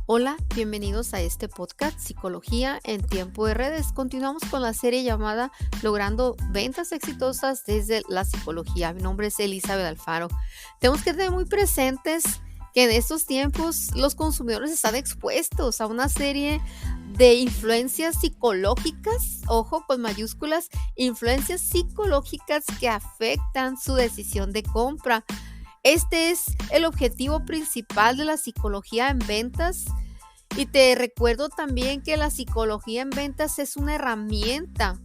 Hola, bienvenidos a este podcast Psicología en tiempo de redes. Continuamos con la serie llamada Logrando ventas exitosas desde la psicología. Mi nombre es Elizabeth Alfaro. Tenemos que tener muy presentes que en estos tiempos los consumidores están expuestos a una serie de influencias psicológicas, ojo con mayúsculas, influencias psicológicas que afectan su decisión de compra. Este es el objetivo principal de la psicología en ventas. Y te recuerdo también que la psicología en ventas es una herramienta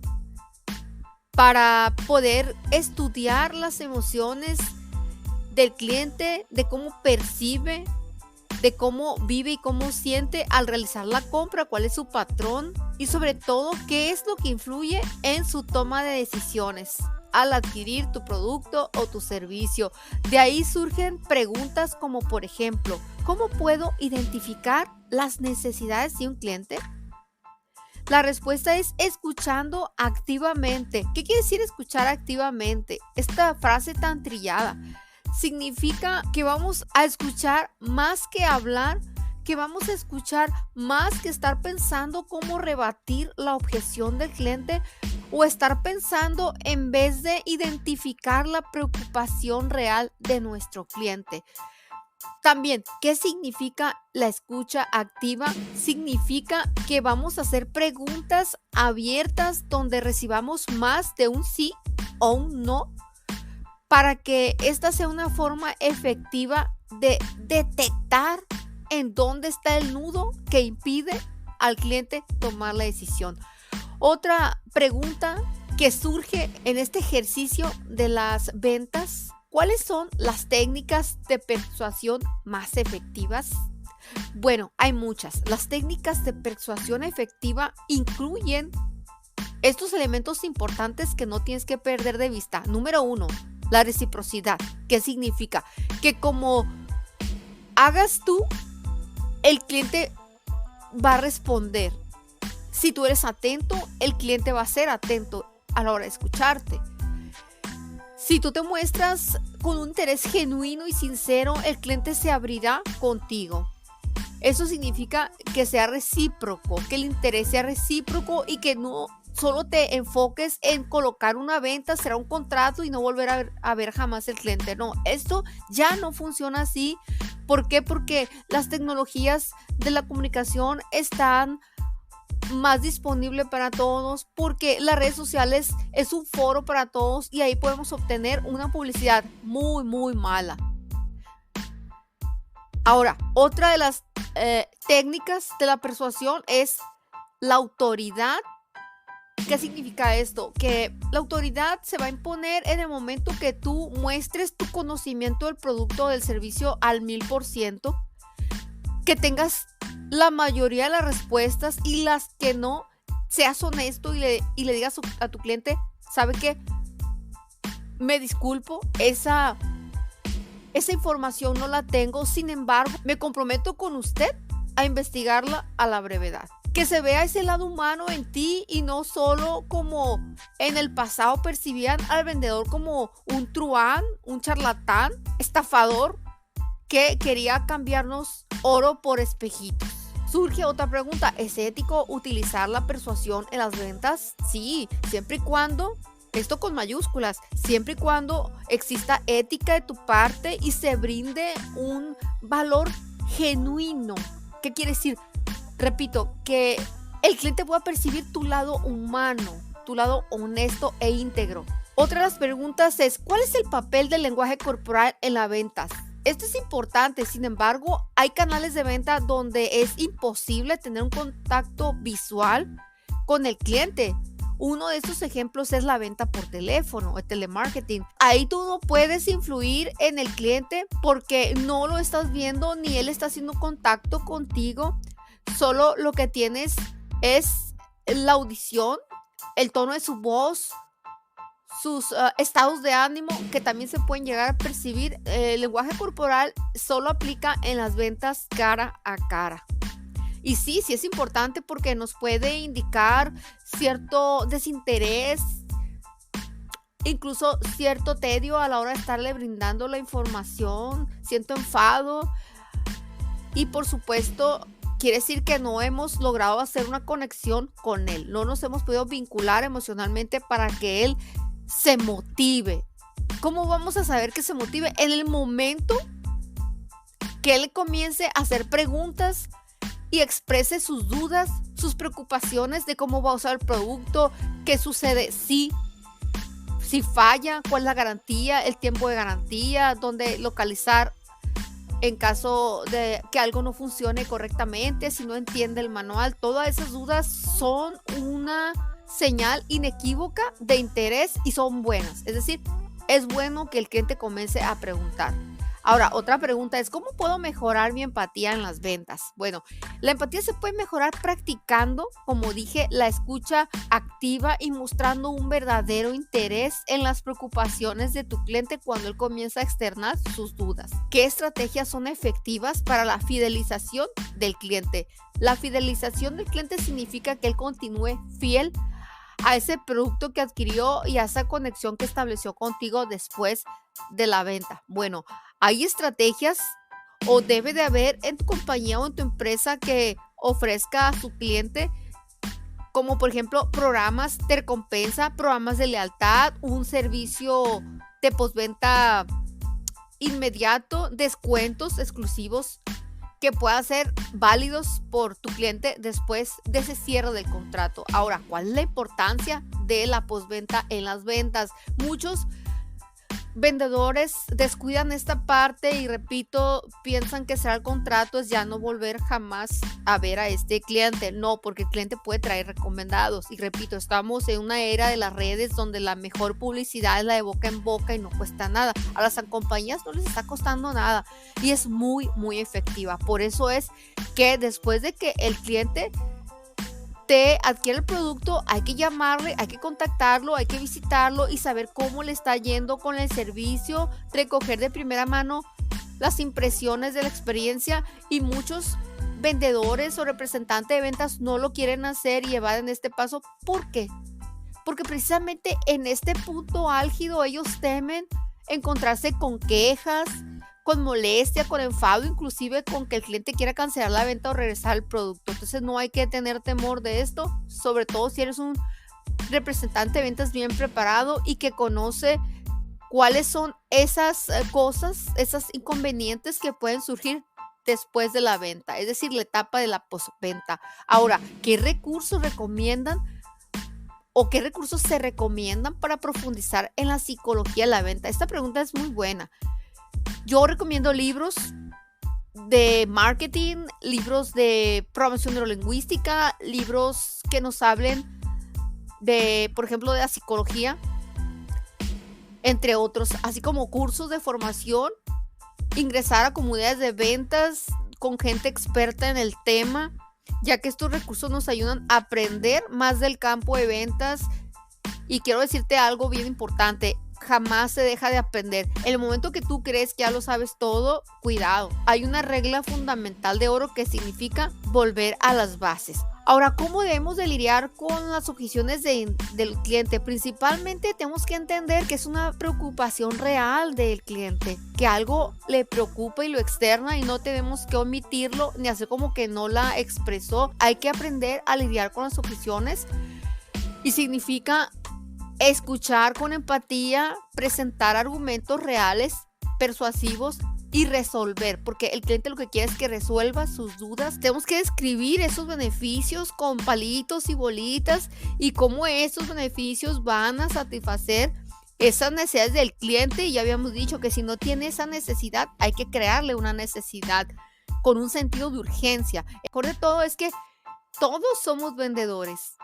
para poder estudiar las emociones del cliente, de cómo percibe, de cómo vive y cómo siente al realizar la compra, cuál es su patrón y sobre todo qué es lo que influye en su toma de decisiones al adquirir tu producto o tu servicio. De ahí surgen preguntas como, por ejemplo, ¿cómo puedo identificar las necesidades de un cliente? La respuesta es escuchando activamente. ¿Qué quiere decir escuchar activamente? Esta frase tan trillada significa que vamos a escuchar más que hablar, que vamos a escuchar más que estar pensando cómo rebatir la objeción del cliente o estar pensando en vez de identificar la preocupación real de nuestro cliente. También, ¿qué significa la escucha activa? Significa que vamos a hacer preguntas abiertas donde recibamos más de un sí o un no para que esta sea una forma efectiva de detectar en dónde está el nudo que impide al cliente tomar la decisión. Otra pregunta que surge en este ejercicio de las ventas: ¿cuáles son las técnicas de persuasión más efectivas? Bueno, hay muchas. Las técnicas de persuasión efectiva incluyen estos elementos importantes que no tienes que perder de vista. Número 1, la reciprocidad. ¿Qué significa? Que como hagas tú, el cliente va a responder. Si tú eres atento, el cliente va a ser atento a la hora de escucharte. Si tú te muestras con un interés genuino y sincero, el cliente se abrirá contigo. Eso significa que sea recíproco, que el interés sea recíproco y que no solo te enfoques en colocar una venta, será un contrato y no volver a ver jamás el cliente. No, esto ya no funciona así. ¿Por qué? Porque las tecnologías de la comunicación están más disponible para todos, porque las redes sociales es un foro para todos y ahí podemos obtener una publicidad muy, muy mala. Ahora, otra de las técnicas de la persuasión es la autoridad. ¿Qué significa esto? Que la autoridad se va a imponer en el momento que tú muestres tu conocimiento del producto o del servicio al 1000%, que tengas la mayoría de las respuestas y las que no, seas honesto y le digas a tu cliente: ¿sabe qué? Me disculpo, esa información no la tengo, sin embargo, me comprometo con usted a investigarla a la brevedad. Que se vea ese lado humano en ti y no solo como en el pasado percibían al vendedor como un truán, un charlatán, estafador que quería cambiarnos oro por espejitos. Surge otra pregunta: ¿es ético utilizar la persuasión en las ventas? Sí, siempre y cuando, esto con mayúsculas, siempre y cuando exista ética de tu parte y se brinde un valor genuino. ¿Qué quiere decir? Repito, que el cliente pueda percibir tu lado humano, tu lado honesto e íntegro. Otra de las preguntas es: ¿cuál es el papel del lenguaje corporal en las ventas? Esto es importante, sin embargo, hay canales de venta donde es imposible tener un contacto visual con el cliente. Uno de estos ejemplos es la venta por teléfono, el telemarketing. Ahí tú no puedes influir en el cliente porque no lo estás viendo ni él está haciendo contacto contigo. Solo lo que tienes es la audición, el tono de su voz, sus estados de ánimo que también se pueden llegar a percibir. El lenguaje corporal solo aplica en las ventas cara a cara. Y sí es importante porque nos puede indicar cierto desinterés, incluso cierto tedio a la hora de estarle brindando la información, cierto enfado y por supuesto quiere decir que no hemos logrado hacer una conexión con él. No nos hemos podido vincular emocionalmente para que él se motive. ¿Cómo vamos a saber que se motive? En el momento que él comience a hacer preguntas y exprese sus dudas, sus preocupaciones de cómo va a usar el producto, qué sucede si falla, cuál es la garantía, el tiempo de garantía, dónde localizar en caso de que algo no funcione correctamente, si no entiende el manual. Todas esas dudas son una señal inequívoca de interés y son buenas. Es decir, es bueno que el cliente comience a preguntar. Ahora, otra pregunta es, ¿cómo puedo mejorar mi empatía en las ventas? Bueno, la empatía se puede mejorar practicando, como dije, la escucha activa y mostrando un verdadero interés en las preocupaciones de tu cliente cuando él comienza a externar sus dudas. ¿Qué estrategias son efectivas para la fidelización del cliente? La fidelización del cliente significa que él continúe fiel a ese producto que adquirió y a esa conexión que estableció contigo después de la venta. Bueno, hay estrategias o debe de haber en tu compañía o en tu empresa que ofrezca a su cliente, como por ejemplo programas de recompensa, programas de lealtad, un servicio de postventa inmediato, descuentos exclusivos que puedan ser válidos por tu cliente después de ese cierre del contrato. Ahora, ¿cuál es la importancia de la postventa en las ventas? Muchos vendedores descuidan esta parte y repito, piensan que cerrar el contrato es ya no volver jamás a ver a este cliente. No, porque el cliente puede traer recomendados. Y repito, estamos en una era de las redes donde la mejor publicidad es la de boca en boca y no cuesta nada. A las compañías no les está costando nada y es muy, muy efectiva. Por eso es que después de que el cliente te adquiere el producto, hay que llamarle, hay que contactarlo, hay que visitarlo y saber cómo le está yendo con el servicio, recoger de primera mano las impresiones de la experiencia. Y muchos vendedores o representantes de ventas no lo quieren hacer y evaden este paso. ¿Por qué? Porque precisamente en este punto álgido ellos temen encontrarse con quejas, con molestia, con enfado, inclusive con que el cliente quiera cancelar la venta o regresar el producto. Entonces no hay que tener temor de esto, sobre todo si eres un representante de ventas bien preparado y que conoce cuáles son esas cosas, esas inconvenientes que pueden surgir después de la venta, es decir, la etapa de la postventa. Ahora, ¿qué recursos recomiendan o qué recursos se recomiendan para profundizar en la psicología de la venta? Esta pregunta es muy buena. Yo recomiendo libros de marketing, libros de programación neurolingüística, libros que nos hablen de, por ejemplo, de la psicología, entre otros, así como cursos de formación, ingresar a comunidades de ventas con gente experta en el tema, ya que estos recursos nos ayudan a aprender más del campo de ventas. Y quiero decirte algo bien importante. Jamás se deja de aprender. En el momento que tú crees que ya lo sabes todo, cuidado. Hay una regla fundamental de oro que significa volver a las bases. Ahora, ¿cómo debemos de lidiar con las objeciones del cliente? Principalmente tenemos que entender que es una preocupación real del cliente, que algo le preocupa y lo externa y no tenemos que omitirlo ni hacer como que no la expresó. Hay que aprender a lidiar con las objeciones y significa escuchar con empatía, presentar argumentos reales, persuasivos y resolver, porque el cliente lo que quiere es que resuelva sus dudas. Tenemos que describir esos beneficios con palitos y bolitas y cómo esos beneficios van a satisfacer esas necesidades del cliente. Y ya habíamos dicho que si no tiene esa necesidad, hay que crearle una necesidad con un sentido de urgencia. Lo mejor de todo es que todos somos vendedores.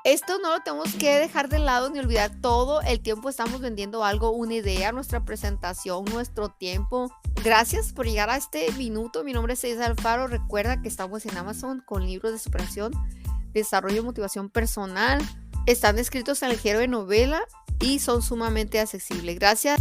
Esto no lo tenemos que dejar de lado ni olvidar. Todo el tiempo estamos vendiendo algo, una idea, nuestra presentación, nuestro tiempo. Gracias por llegar a este minuto. Mi nombre es Elisa Alfaro. Recuerda que estamos en Amazon con libros de superación, desarrollo y motivación personal. Están escritos en el género de novela y son sumamente accesibles. Gracias.